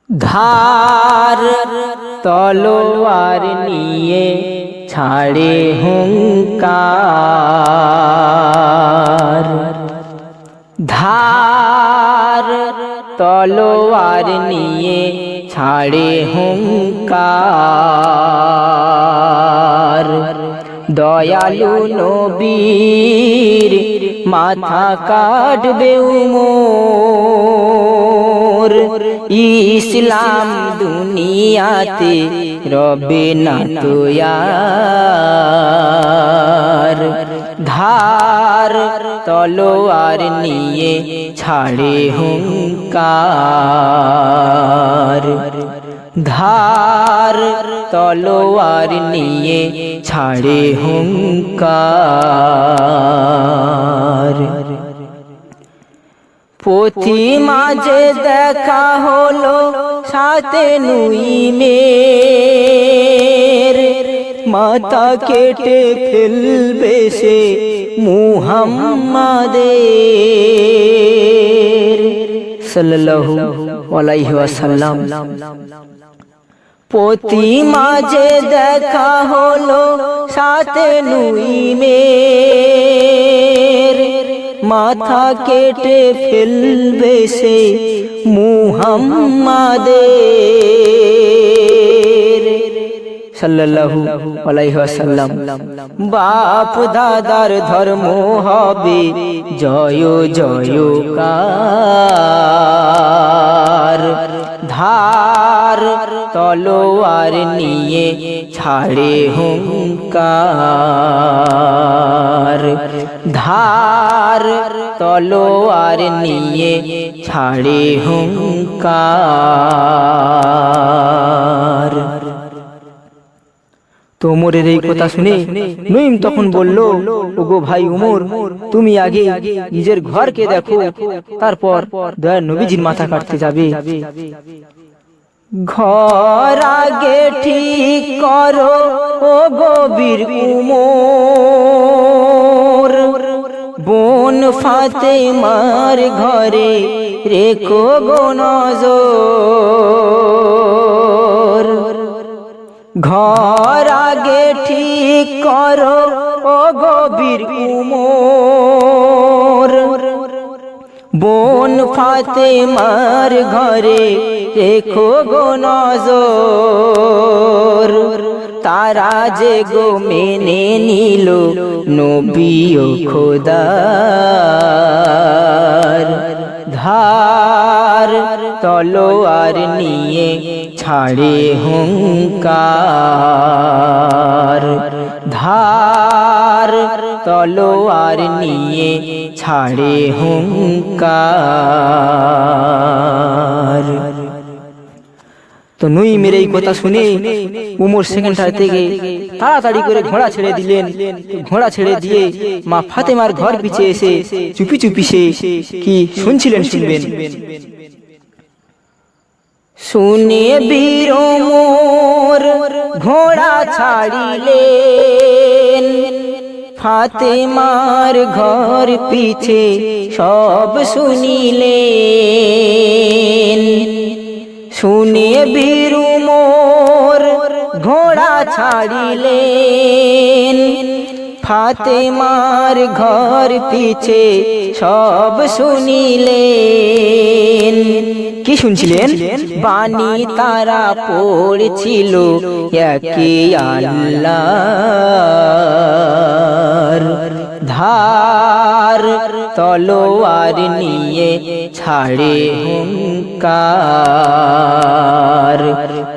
ধার তলোয়ার নিয়ে ছাড়ে হুঙ্কার। ধার তলোয়ার নিয়ে ছাড়ে হুঙ্কার। দয়ালু নবীর মাথা কাটবে উমর। ইসলাম দুনিয়াতে রবে না তো আর। ধার তলোয়ার নিয়ে ছাড়ে হুঙ্কার। ধার তলোয়ার নিয়ে ছাড়ে হুঙ্কার। পথি মাঝে দেখা হলো সাথে নুইমের। মাথা কেটে ফেলবে সে মুহাম্মাদের সাল্লাল্লাহু আলাইহি ওয়াসাল্লাম। পথি মাঝে দেখা হলো সাথে নুইমের। মাথা কেটে ফেলবে সে মুহাম্মাদের সাল্লাল্লাহু আলাইহি ওয়াসাল্লাম। বাপ দাদার ধর্ম হবে জয় জয়কার। ধার তলোয়ার নিয়ে ছাড়ে হুঙ্কার। ধার তলোয়ার নিয়ে ছাড়ে হুঙ্কার। তো ওমরের এই কথা শুনে নঈম তখন বলল, ওগো ভাই ওমর, তুমি আগে নিজের ঘরকে দেখো, তারপর দয়ার নবীজির মাথা কাটতে যাবে। ঘর আগে ঠিক করো ও গভীর উমর। বোন ফাতেমার ঘরে রেখো গো নজর। ঘর আগে ঠিক করো ও গভীর উমর। বোন ফাতেমার ঘরে রেখো গো নজর। তারা যে গো মেনে নিল নবী ও খোদার। ধার তলোয়ার নিয়ে ছাড়ে হুঙ্কার। ধার তলোয়ার নিয়ে ছাড়ে হুঙ্কার। তো নঈমের এই কথা শুনে উমর সেখানটা থেকে তাড়াতাড়ি করে ঘোড়া ছেড়ে দিলেন। ঘোড়া ছেড়ে দিয়ে মা ফাতেমার ঘর পিছে এসে চুপি চুপি সে কি শুনছিলেন শুনবেন। শুনে বীর ওমর ঘোড়া ছাড়িলেন। ফাতেমার ঘর পিছে সব শুনিলেন। শুনে বীর ওমর ঘোড়া ছাড়িলেন। ফাতেমার ঘর পিছে সব শুনিলেন। কি শুনছিলেন? বাণী তারা পড়ছিল একে আল্লাহর। ধার তলোয়ার নিয়ে ছাড়ে হুঙ্কার।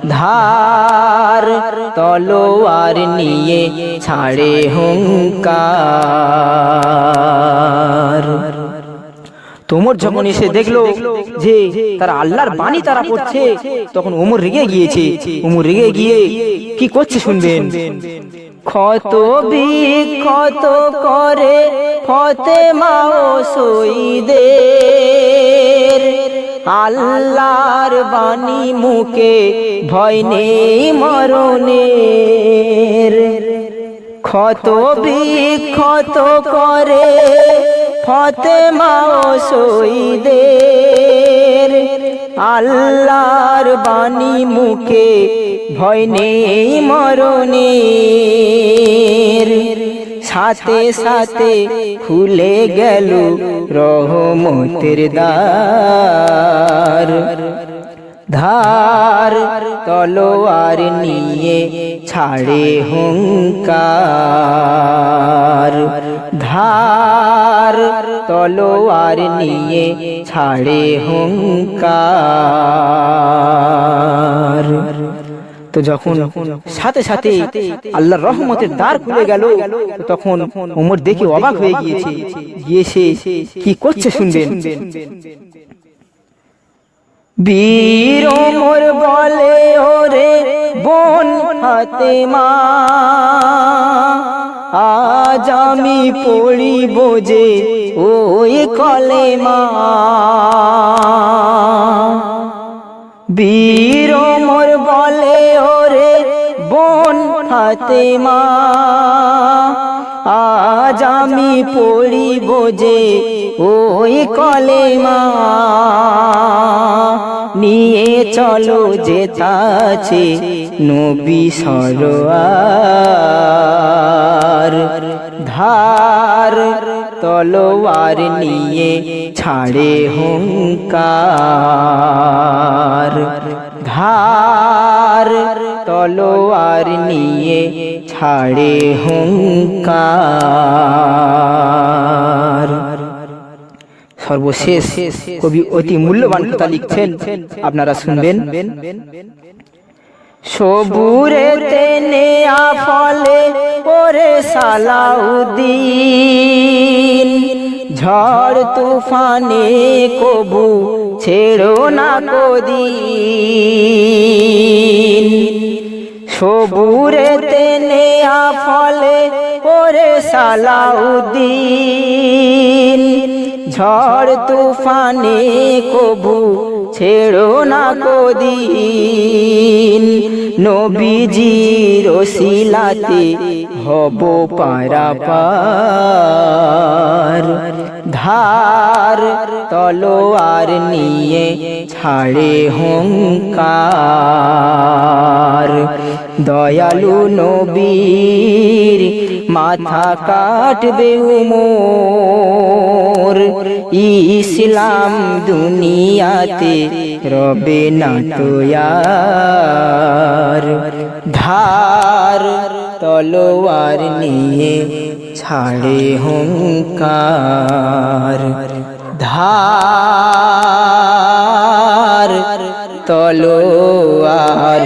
ধার তলোয়ার নিয়ে ছাড়ে হুঙ্কার। ওমর যখন এসে দেখলো যে তারা আল্লাহর বাণী তারা পড়ছে, তখন ওমর রেগে গিয়েছে। ওমর রেগে গিয়ে কি করছে শুনবেন। ক্ষত বিক্ষত করে ফাতেমা ও শহীদের। আল্লাহর বাণী মুখে ভয় নেই মরণের। ক্ষত বিক্ষত করে ফাতেমা ও শহীদের। আল্লাহর বাণী মুখে, ভয় নেই মরণের। সাথে সাথে খুলে গেল রহমতের দ্বার। ধার তলোয়ার নিয়ে ছাড়ে হুঙ্কার। ধার তলোয়ার নিয়ে ছাড়ে হুঙ্কার। তো যখন সাথে সাথে আল্লাহর রহমতের দ্বার খুলে গেল, তখন ওমর দেখে অবাক হয়ে গিয়েছে। গিয়েছে কি করছে শুনবেন। বীর ওমর বলে, ওরে বোন ফাতেমা, আজ আমি পড়িব যে ওই কলেমা। বীর ওমর বলে, ওরে বোন ফাতেমা, আজ আমি পড়িব যে ওই কলেমা। নিয়ে চলো যেতাছে নবী সরোয়ার। ধার তলোয়ার নিয়ে ছাড়ে হুঙ্কার। ধার তলোয়ার নিয়ে ছাড়ে হুঙ্কার। সর্বশেষ কবি অতি মূল্যবান কথা লিখছেন, আপনারা শুনবেন। সবুরেতে নেয়া ফলে ওরে সালাউদ্দিন, ঝড় তুফানে কবু ছেড়ো না কদিন। সবুরেতে নেয়া ফলে ওরে সালাউদ্দিন, ঝড় তুফানে কবু ছেড়ো না কদিন। নবীজির ওসিলাতে হব পারাপার। ধার তলোয়ার নিয়ে ছাড়ে হুঙ্কার। দয়ালু নবীর মাথা কাটবে উমর, ইসলাম দুনিয়াতে রবে না তো আর। ধার তলোয়ার নিয়ে ছাড়ে হুঙ্কার। ধার তলোয়ার